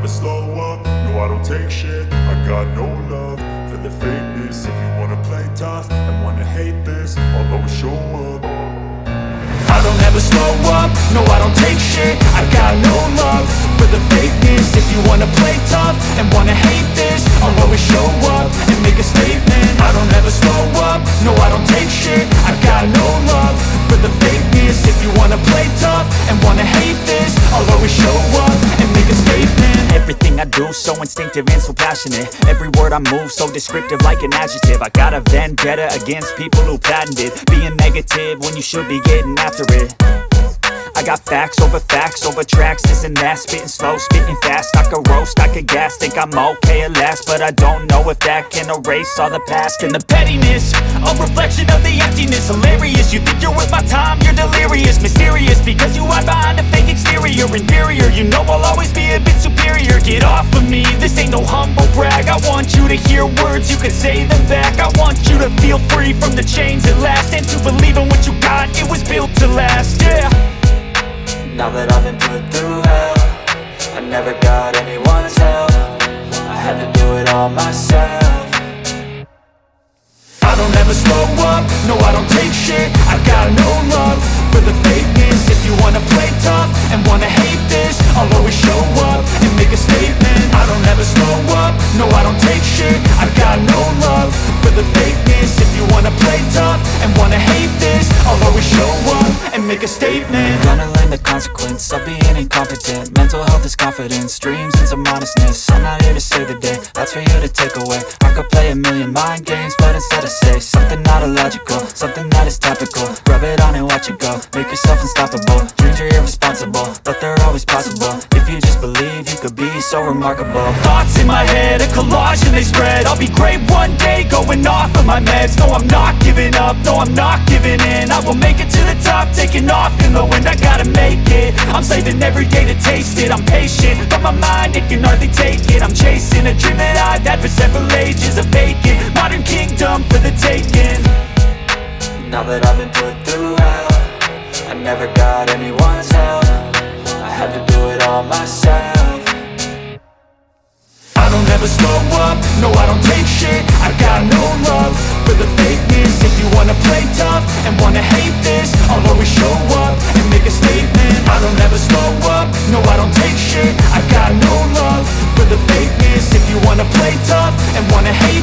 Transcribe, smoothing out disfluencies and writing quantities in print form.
slow up, no I don't take shit. I got no love for the fakeness. If you wanna play tough and wanna hate this, I'll always show up. I don't ever slow up, no I don't take shit. I got no love for the fakeness. If you wanna play tough and wanna hate this, I'll always show up and make a statement. I don't ever slow up, no I don't take shit. I got no love for the fakeness. If you wanna play tough and wanna hate this, I'll always show up and make a statement. Everything I do so instinctive and so passionate. Every word I move so descriptive like an adjective. I got a vendetta against people who patented being negative when you should be getting after it. I got facts over tracks, this and that. Spitting slow, spitting fast. I could roast, I could gas. Think I'm okay at last, but I don't know if that can erase all the past. And the pettiness, a reflection of the emptiness. Hilarious, you think you're worth my time, you're delirious. Mysterious, because you hide behind a fake exterior. Inferior, you know I'll always be a bit superior. Get off of me, this ain't no humble brag. I want you to hear words, you can say them back. I want you to feel free from the chains at last, and to believe in what you got, it was built to last, yeah. Now that I've been put through hell, I never got anyone's help. I had to do it all myself. I don't ever slow up, no I don't take shit. I got no love for the fakeness. If you wanna play tough and wanna hate this, I'll always show up and make a statement. I don't ever slow up, no I don't take shit. I got no love for the fakeness. If you wanna play tough and wanna hate this, I'll always show up and make a statement. Gonna learn the consequence of being incompetent. Mental health is confidence, dreams and some honestness. I'm not here to save the day, that's for you to take away. I could play a million mind games, but instead I say something not illogical, something that is topical. Rub it on and watch it go, make yourself unstoppable. Dreams are irresponsible, but they're always possible. If you just believe, you could be so remarkable. Thoughts in my head, a collage and they spread. I'll be great one day, going off of my meds. No, I'm not giving up, no, I'm not giving in. I will make it to the top, taking off in the wind. I gotta make it, I'm saving every day to taste it. I'm patient, but my mind, it can hardly take it. I'm chasing a dream that I've had for several ages. A vacant, modern kingdom for the taking. Now that I've been put through hell, I never got anyone's help. I had to do it all myself. I don't ever slow up, no I don't take shit. I got no love for the fakeness. If you wanna play tough and wanna hate this, I'll always show up and make a statement. I don't ever slow up, no I don't take shit. I got no love for the fakeness. If you wanna play tough and wanna hate